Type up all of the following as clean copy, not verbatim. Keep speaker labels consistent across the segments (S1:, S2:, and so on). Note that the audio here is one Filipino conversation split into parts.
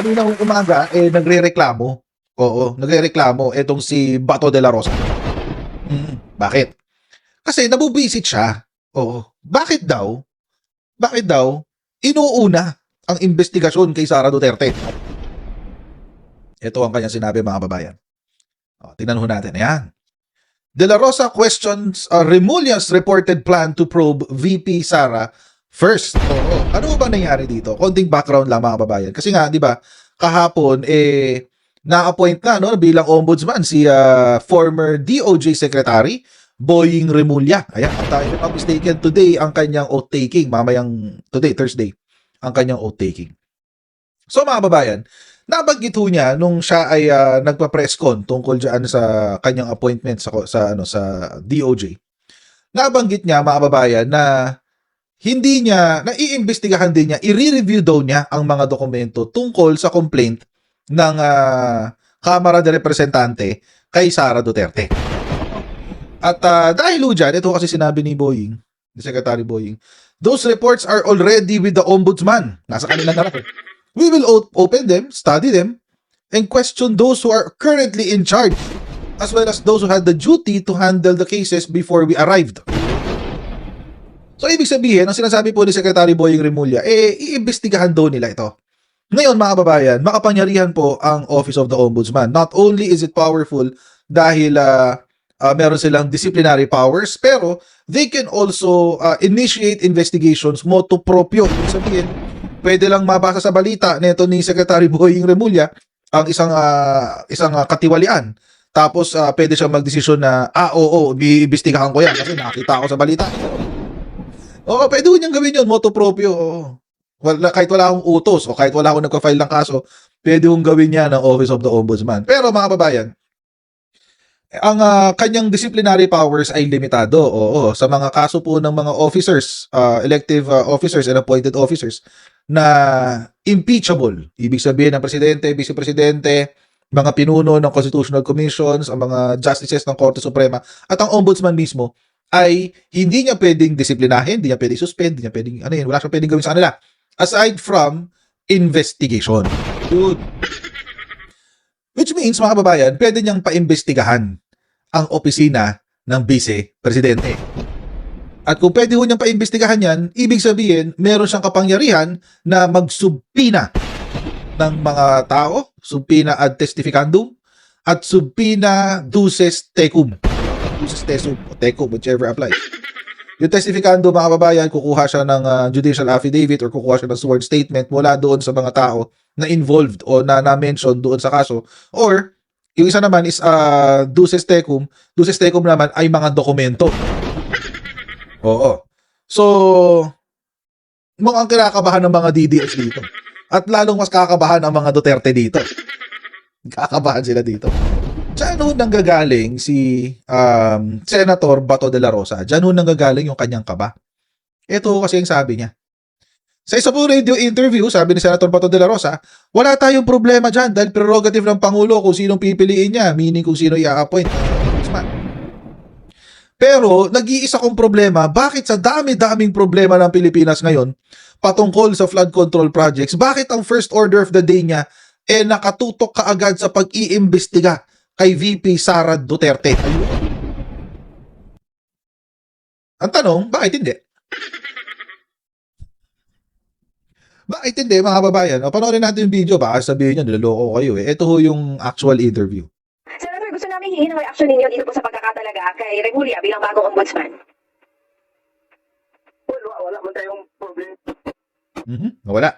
S1: kanina umaga, nagrereklamo. Oo, nagrereklamo etong si Bato de la Rosa. Bakit? Kasi nabubisit siya. Oo. Bakit daw inuuna ang investigasyon kay Sara Duterte? Ito ang kanyang sinabi, mga babayan. Tingnan ho natin. Ayan. De la Rosa questions Remulla's reported plan to probe VP Sara first. Oo. Ano ba nangyari dito? Konting background lang, mga babayan. Kasi nga, di ba, kahapon, na-appoint na no, bilang ombudsman si former DOJ Secretary Boying Remulla. Ayan, at if I'm mistaken, today ang kanyang oath-taking. Mamayang today, Thursday, ang kanyang oath-taking. So, mga babayan, nabanggit ho niya nung siya ay nagpa-press con tungkol diyan sa kanyang appointment sa DOJ. Nabanggit niya, mga babayan, na hindi niya naiimbestigahan din niya, i-review daw niya ang mga dokumento tungkol sa complaint ng Kamara de Representante kay Sara Duterte. At dahil ho dyan, ito kasi sinabi ni Boying, ni Secretary Boying, those reports are already with the ombudsman. Nasa kanila na lang. We will open them, study them, and question those who are currently in charge, as well as those who had the duty to handle the cases before we arrived. So, ibig sabihin, ang sinasabi po ni Secretary Boying Remulla, iimbestigahan daw nila ito. Ngayon, mga kababayan, makapangyarihan po ang Office of the Ombudsman. Not only is it powerful dahil meron silang disciplinary powers, pero they can also initiate investigations motu proprio. Ibig sabihin, pwede lang mabasa sa balita nito ni Secretary Boying Remulla ang isang katiwalian. Tapos pwede siyang magdesisyon na oo, iimbestigahan ko yan kasi nakita ako sa balita. Oo, pwede ko niyang gawin yun, motu proprio. Oo. Kahit wala akong utos o kahit wala akong nagpa-file ng kaso, pwede kong gawin niya ng Office of the Ombudsman. Pero mga kababayan, ang kanyang disciplinary powers ay limitado. Oo, sa mga kaso po ng mga officers, elective officers and appointed officers na impeachable. Ibig sabihin ng presidente, vice-presidente, mga pinuno ng constitutional commissions, ang mga justices ng Korte Suprema, at ang ombudsman mismo ay hindi niya pwedeng disiplinahin, hindi niya pwedeng suspend, hindi niya pwedeng, wala siyang pwedeng gawin sa kanila. Aside from investigation. Dude. Which means, mga kababayan, pwede niyang paimbestigahan ang opisina ng vice-presidente. At kung pwede ho niyang paimbestigahan yan, ibig sabihin, meron siyang kapangyarihan na magsubpina ng mga tao, subpina ad testificandum, at subpina duces tecum. Duces tesum o tecum, whichever applies. Yung testificandum, mga kababayan, kukuha siya ng judicial affidavit or kukuha siya ng sworn statement mula doon sa mga tao na involved o na mention doon sa kaso. Or, yung isa naman is duces tecum. Duces tecum naman ay mga dokumento. Oo. So, mukhang kinakabahan ng mga DDS dito. At lalong mas kakabahan ang mga Duterte dito. Kakabahan sila dito. Diyan ho nanggagaling si Senator Bato de la Rosa. Diyan ho nanggagaling yung kanyang kaba. Ito kasi yung sabi niya. Sa isa po radio interview, sabi ni Senator Bato de la Rosa, wala tayong problema dyan dahil prerogative ng Pangulo kung sinong pipiliin niya, meaning kung sino i-appoint. Pero, nag-iisa kong problema, bakit sa dami-daming problema ng Pilipinas ngayon, patungkol sa flood control projects, bakit ang first order of the day niya, nakatutok kaagad sa pag-iimbestiga kay VP Sara Duterte? Ayun. Ang tanong, bakit hindi? Bakit hindi, mga kababayan? Panoorin natin yung video, baka sabihin nyo, niloloko kayo eh. Ito ho yung actual interview.
S2: Senator, gusto namin hingin ang reaction ninyo dito po sa pagkakatalaga kay Remulla bilang bagong ombudsman.
S3: Wala man tayong problema.
S1: Wala.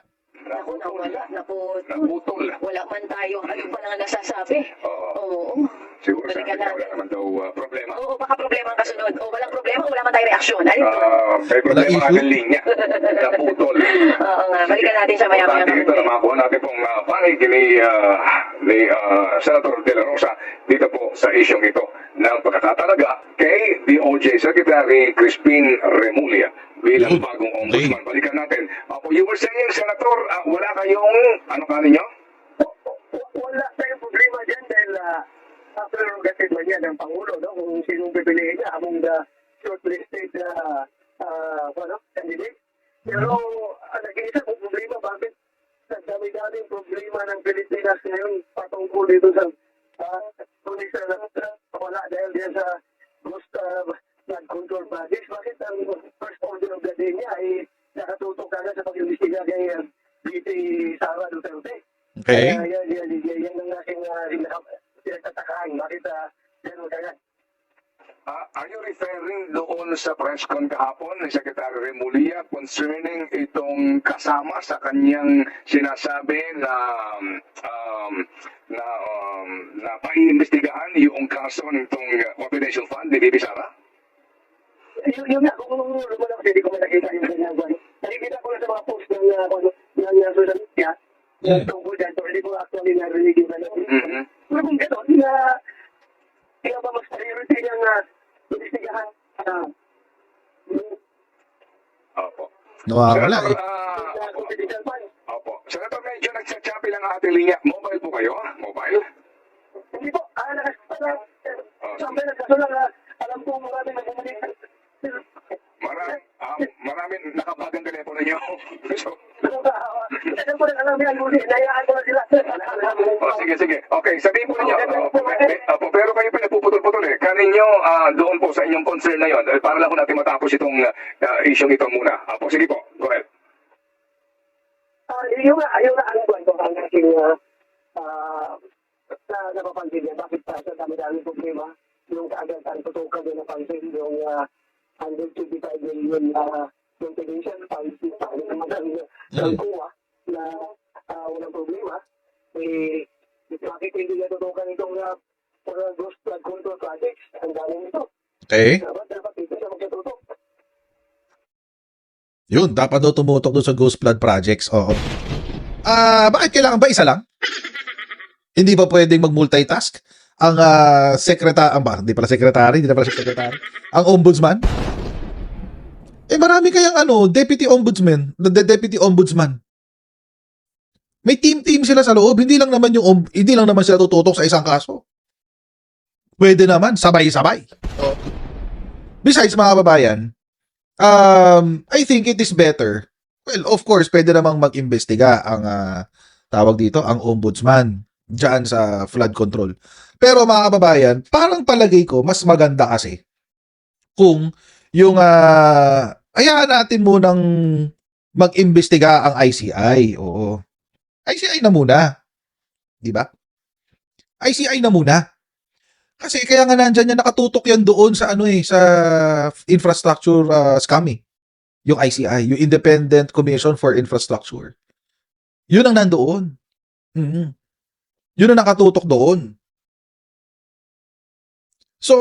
S2: Naku, nawala.
S3: Naputol.
S2: Wala man tayong ano pa lang nasasabi. Oo.
S3: Siguro sa
S2: Balikan
S3: akin, wala
S2: natin.
S3: naman daw problema.
S2: Oo, baka problema ang kasunod. O walang problema, wala man tayong reaksyon. Ano yun?
S3: May problema
S1: issue?
S3: ka ng linya. Naputol.
S2: Oo nga, balikan natin siya maya-maya.
S3: Dito na makuha natin pong panig ni Senator De La Rosa dito po sa isyong ito ng pagkakatalaga kay DOJ Secretary Crispin Remulla bilang bagong ombudsman. Balikan natin. You were saying, Senator, wala kayong, ano ka ninyo?
S4: Wala tayong problema dyan dahil prerogative man yan ng Pangulo, no? Kung sinong pipiliin niya among the shortlisted candidate. Pero nag-iisa kong problema, bakit sa dami-daming problema ng Pilipinas ngayon patungkol dito sa tulis na wala dahil diyan sa ghost flood control projects. Bakit ang first order of the day niya ay nakatutok agad sa pag-imbestiga kay VP Sara Duterte?
S1: Okay?
S4: Yan ang aking pinagtatakaan. Bakit yan kagad?
S3: Are you referring doon sa press con kahapon ni Secretary Remulla concerning itong kasama sa kanyang sinasabi na paiimbestigahan yung kaso nitong confidential fund ni Bibi Sara?
S4: Yung nga, kung lumalabas, hindi ko nakita yung ginagawa. Nakikita ko lang sa mga post ng social media tungkol dyan. So, hindi ko actually narinig yung
S3: Mm-hmm.
S4: Pero kung gano'n, kaya ba mas priority niyang investigahan
S3: Opo.
S1: Nawawala eh.
S4: confidential fund?
S3: Opo. Senator, medyo nagsasabi lang ang ating linya. Mobile po kayo? Mobile?
S4: Hindi po, sabi nagkasulang, alam po marami nagmumalik.
S3: Maraming nakabagang telepono niyo. So,
S4: Alam ko rin, alam yan, nayaan ko na sila.
S3: sige. Okay, sabihin po ninyo. Pero kayo pa nagpuputol-putol eh. Kaninyo doon po sa inyong concern na yon. Para lang po natin matapos itong issue ito muna. Sige po, go ahead.
S4: Yung ano ba ito ang aking napapansin niya. Bakit pa sa dami-dami problema yung kaagad ang tutukan din napansin yung 155 million contribution fund ng ng kuha na walang problema. Bakit hindi niya tutukan itong ghost flood control projects? Ang dami nito.
S1: Okay?
S4: Dapat ito siya magkatutok.
S1: Yun, dapat daw tumutok doon sa Ghost Flood Projects. Oo. Bakit kailangan ba isa lang? Hindi ba pwedeng mag-multitask? Ang hindi pala secretary, ang ombudsman? Marami kayang deputy ombudsman. May team sila sa loob, hindi lang naman sila tututok sa isang kaso. Pwede naman sabay-sabay. Besides, mga kababayan, I think it is better. Well, of course, pwede namang mag-imbestiga ang tawag dito, ang ombudsman diyan sa flood control. Pero mga kababayan, parang palagay ko mas maganda kasi kung yung hayaan natin munang mag-imbestiga ang ICI. Oo. ICI na muna. 'Di ba? ICI na muna. Kasi kaya nga nandiyan yan, nakatutok yan doon sa sa infrastructure scam eh. Yung ICI, yung Independent Commission for Infrastructure. Yun ang nandoon. Yun ang nakatutok doon. So,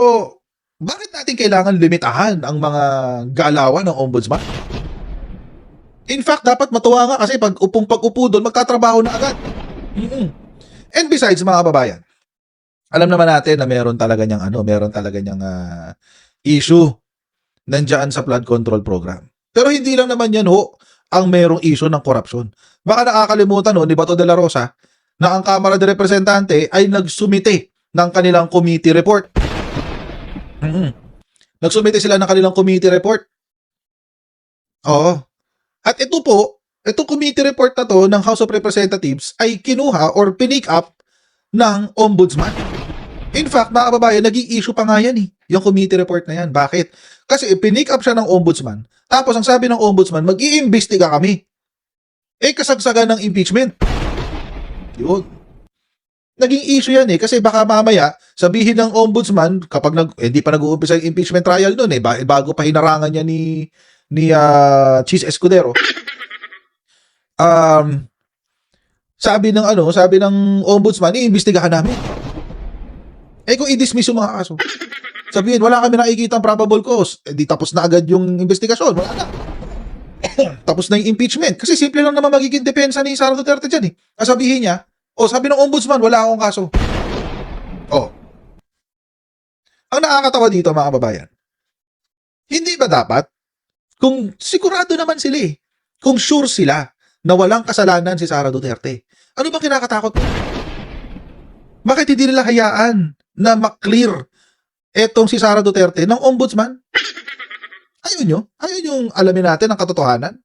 S1: bakit natin kailangan limitahan ang mga galawan ng ombudsman? In fact, dapat matuwa nga kasi pag-upo doon, magtatrabaho na agad. And besides, mga kababayan, alam naman natin na meron talaga niyang issue nandiyan sa flood control program. Pero hindi lang naman yan ang merong issue ng korupsyon. Baka nakakalimutan ni Bato de la Rosa na ang Kamara de Representante ay nagsumite ng kanilang committee report. Nagsumite sila ng kanilang committee report. Oo. At itong committee report na to ng House of Representatives ay kinuha or pinick up ng ombudsman. In fact, mga kababayan, naging issue pa nga yan yung committee report na yan. Bakit? Kasi pinick up siya ng ombudsman. Tapos ang sabi ng ombudsman, mag-iimbestiga kami. Kasagsagan ng impeachment. Yun. Naging issue yan kasi baka mamaya sabihin ng ombudsman kapag hindi pa nag-uumpisa yung impeachment trial noon bago pa hinarangan niya ni Chis Escudero. Sabi ng ombudsman, iimbestigahan namin. Kung i-dismiss yung mga kaso, sabihin, wala kami nakikita ang probable cause. Di tapos na agad yung investigasyon. Wala na. Tapos na yung impeachment. Kasi simple lang naman magiging depensa ni Sara Duterte dyan Sabihin niya, sabi ng ombudsman, wala akong kaso. Ang nakakatawa dito, mga kababayan, hindi ba dapat, kung sigurado naman sila kung sure sila na walang kasalanan si Sara Duterte, ano bang kinakatakot mo? Bakit hindi nila hayaan na maklear etong si Sara Duterte ng ombudsman? Ayaw nyo? Ayaw nyo alamin natin ang katotohanan?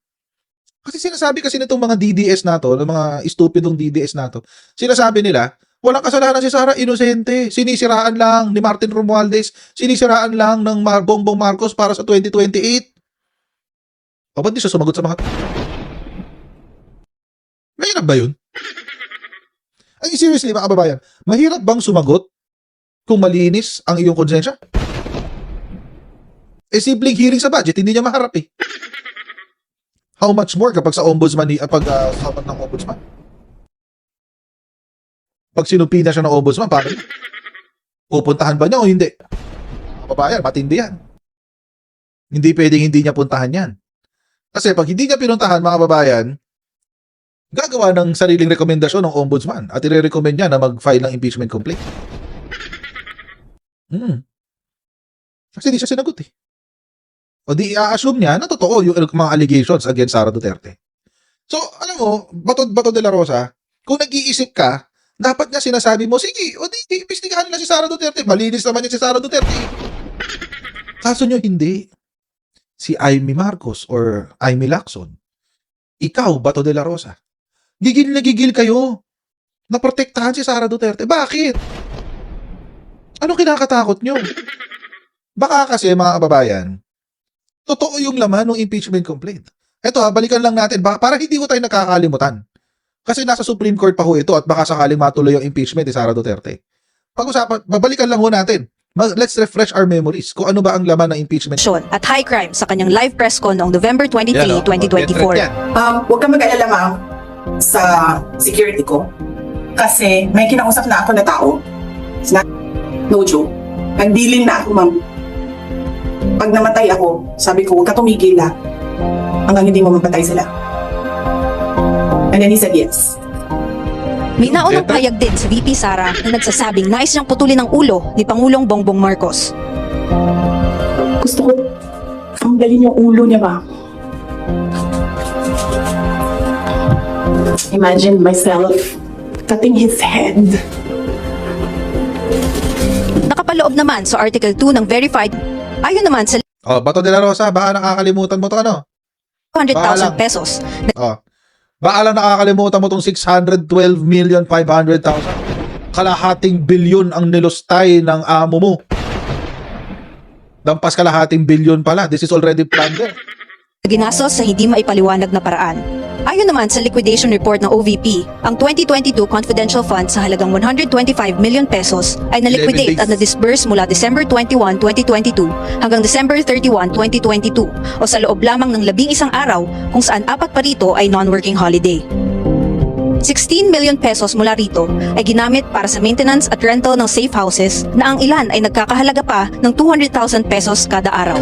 S1: Kasi sinasabi kasi nitong mga DDS na to, ng mga stupidong DDS na to, sinasabi nila, walang kasalanan si Sara, inosente. Sinisiraan lang ni Martin Romualdez, sinisiraan lang ng Bongbong Marcos para sa 2028. O ba't di siya sumagot sa mga... Mahirap ba yun? Ay, seriously, mga kababayan, mahirap bang sumagot kung malinis ang iyong konsensya? Eh, simpleng hearing sa budget, hindi niya maharap eh. How much more kapag sa ombudsman, sa harap ng ombudsman? Pag sinupi na siya ng ombudsman, paano yun? Pupuntahan ba niya o hindi? Mga kababayan, matindi yan. Hindi pwedeng hindi niya puntahan yan. Kasi pag hindi niya pinuntahan, mga kababayan, gagawa ng sariling rekomendasyon ng ombudsman at i-recommend niya na mag-file ng impeachment complaint. Kasi di siya sinagot eh. O di i-assume niya na totoo yung mga allegations against Sara Duterte. So, alam mo, Bato de la Rosa, kung nag-iisip ka, dapat nga sinasabi mo, sige, o di, iimbestigahan nila si Sara Duterte. Malinis naman niya si Sara Duterte. Kaso nyo hindi. Si Amy Marcos or Amy Lacson, ikaw, Bato de la Rosa, gigil na gigil kayo na protektahan si Sara Duterte. Bakit? Anong kinakatakot nyo? Baka kasi, mga kababayan, totoo yung laman ng impeachment complaint. Eto balikan lang natin para hindi ko tayo nakakalimutan. Kasi nasa Supreme Court pa ho ito at baka sakaling matuloy yung impeachment ni Sara Duterte. Pag-usapan, babalikan lang ho natin. Let's refresh our memories kung ano ba ang laman ng impeachment.
S5: At high crime sa kanyang live press con noong November 23,
S1: Yan, oh.
S5: 2024.
S1: Yan.
S6: Huwag kang mag-alala, ma'am, sa security ko. Kasi may kinausap na ako na tao. No joke. Nag-dealing na ako, ma'am. Pag namatay ako, sabi ko, huwag ka tumigil na hanggang hindi mo mapatay sila. And then he said yes.
S5: May naunang payag din sa VP Sara na nagsasabing nais niyang putulin ang ulo ni Pangulong Bongbong Marcos.
S6: Gusto ko tanggalin yung ulo niya, ma'am. Imagine myself cutting his head.
S5: Nakapaloob naman sa Article 2 ng verified, ayon naman sa
S1: Bato de la Rosa, baka nakakalimutan mo to ano?
S5: 200,000 pesos
S1: Baka lang nakakalimutan mo tong 612,500,000. Kalahating bilyon ang nilustay ng amo mo. Dampas kalahating bilyon pala. This is already planned there.
S5: ginastos sa hindi maipaliwanag na paraan. Ayon naman sa liquidation report ng OVP, ang 2022 confidential fund sa halagang 125 million pesos ay na-liquidate
S1: 11 days.
S5: at na-disburse mula December 21, 2022 hanggang December 31, 2022 o sa loob lamang ng 11 araw kung saan 4 pa rito ay non-working holiday. 16 million pesos mula rito ay ginamit para sa maintenance at rental ng safe houses na ang ilan ay nagkakahalaga pa ng 200,000 pesos kada araw.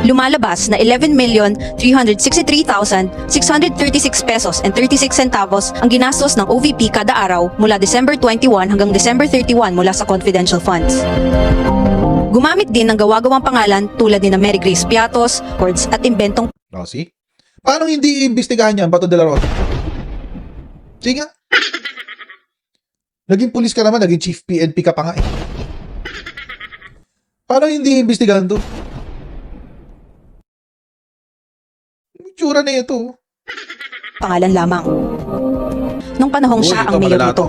S5: Lumalabas na 11,363,636 pesos and 36 centavos ang ginastos ng OVP kada araw mula December 21 hanggang December 31 mula sa confidential funds. Gumamit din ng gawa-gawang pangalan tulad ni na Mary Grace Piatos, Cords at imbentong
S1: See? Paano hindi iimbestigahan yan, Bato de la Rosa? Sige nga. Naging pulis ka naman, naging chief PNP ka pa nga eh. Paano hindi iimbestigahan to? Tsura na ito.
S5: pangalan lamang. Nung panahong
S1: Uy,
S5: siya
S1: ito
S5: ang mayor
S1: pala
S5: nito.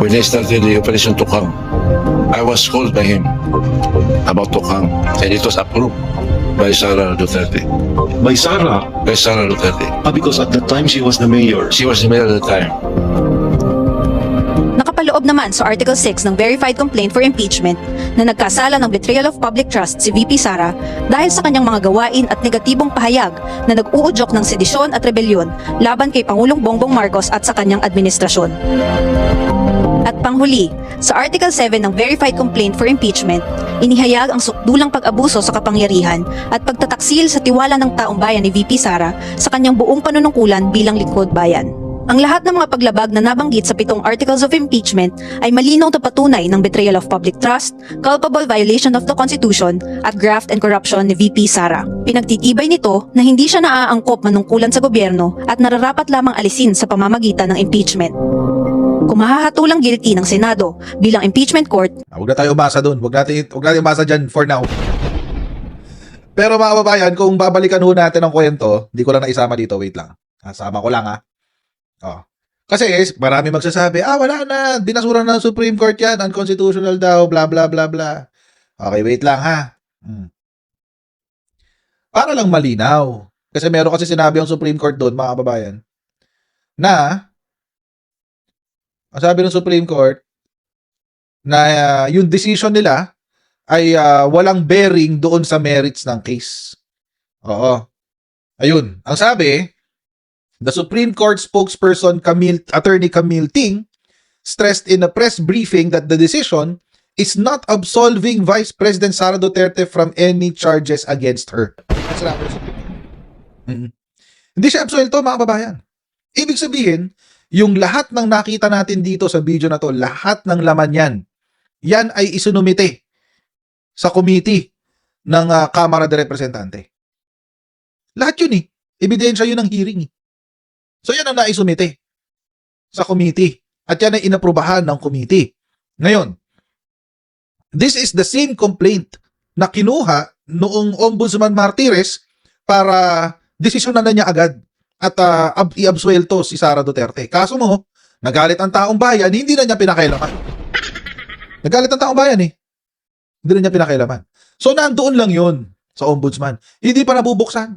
S7: When I started the operation Tukang, I was called by him about Tukang, and it was approved by Sara Duterte.
S8: By Sara,
S7: By Sara Duterte.
S8: because at the time she was the mayor.
S7: She was the mayor at the time.
S5: Nakapaloob naman sa Article 6 ng Verified Complaint for Impeachment na nagkasala ng betrayal of public trust si VP Sara dahil sa kanyang mga gawain at negatibong pahayag na nag-uudyok ng sedisyon at rebelyon laban kay Pangulong Bongbong Marcos at sa kanyang administrasyon. At panghuli, sa Article 7 ng Verified Complaint for Impeachment, inihayag ang sukdulang pag-abuso sa kapangyarihan at pagtataksil sa tiwala ng taong bayan ni VP Sara sa kanyang buong panunungkulan bilang lingkod bayan. Ang lahat ng mga paglabag na nabanggit sa 7 Articles of Impeachment ay malinaw na patunay ng betrayal of public trust, culpable violation of the Constitution, at graft and corruption ni VP Sara. Pinagtitibay nito na hindi siya naaangkop manungkulan sa gobyerno at nararapat lamang alisin sa pamamagitan ng impeachment. Kung mahahatulang guilty ng Senado bilang impeachment court,
S1: Huwag na tayo umasa doon. Huwag natin umasa dyan for now. Pero mga kababayan, kung babalikan ho natin ang kwento, hindi ko lang naisama dito, wait lang. Sama ko lang ha. Oh. Kasi marami magsasabi, wala na, binasura na ng Supreme Court yan, unconstitutional daw, bla bla bla bla. Okay, wait lang ha. Para lang malinaw. Kasi meron kasi sinabi ang Supreme Court doon, mga kababayan, na, ang sabi ng Supreme Court, na yung decision nila ay walang bearing doon sa merits ng case. Oo. Ayun. Ang sabi, the Supreme Court spokesperson Attorney Camille Ting stressed in a press briefing that the decision is not absolving Vice President Sara Duterte from any charges against her. Ang sinabi ng Supreme Court. Hindi siya absuelto, mga kababayan. Ibig sabihin, yung lahat ng nakita natin dito sa video na to, lahat ng laman yan ay isinumite sa committee ng Kamara de Representante. Lahat yun ebidensya yun ng hearing So yan ang naisumite sa committee at yan ay inaprubahan ng committee. Ngayon, this is the same complaint na kinuha noong Ombudsman Martires para desisyonan na niya agad at i-absuelto si Sara Duterte. Kaso mo, nagalit ang taong bayan, hindi na niya pinakailaman. Nagalit ang taong bayan Hindi na niya pinakailaman. So nandoon lang yun sa Ombudsman. Hindi pa nabubuksan.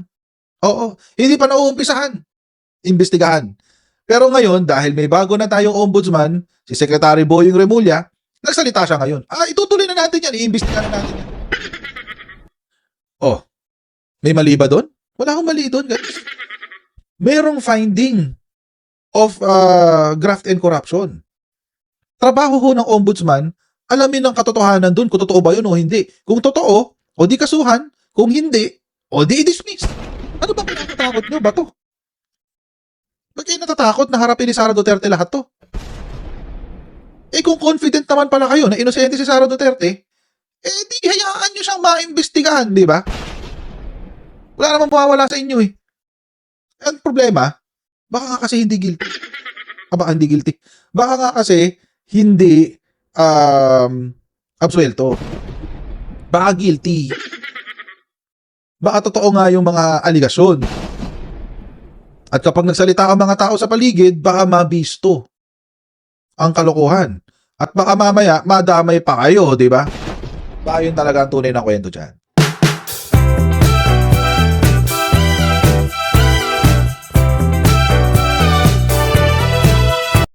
S1: Oo, hindi pa nauumpisahan. Imbestigahan. Pero ngayon, dahil may bago na tayong Ombudsman, si Secretary Boying Remulla, nagsalita siya ngayon. Itutuloy na natin yan. Iimbestigahan na natin yan. Oh, may mali ba doon? Wala akong mali doon, guys. Merong finding of graft and corruption. Trabaho ho ng Ombudsman, alamin ang katotohanan doon kung totoo ba yun o hindi. Kung totoo, o di kasuhan. Kung hindi, o di i-dismiss. Ano ba pinatatakot nyo ba to? Ba't kayo natatakot na harapin ni Sara Duterte lahat to? Kung confident naman pala kayo na inosente si Sara Duterte, di hayaan nyo siyang maimbestigahan, di ba? Wala namang mawawala sa inyo Ang problema, baka nga kasi hindi guilty. Baka hindi guilty. Baka nga kasi hindi absuelto. Baka guilty. Baka totoo nga yung mga aligasyon. At kapag nagsalita ang mga tao sa paligid, baka mabisto ang kalokohan. At baka mamaya, madamay pa kayo, di ba? Baka yun talaga ang tunay na kwento dyan.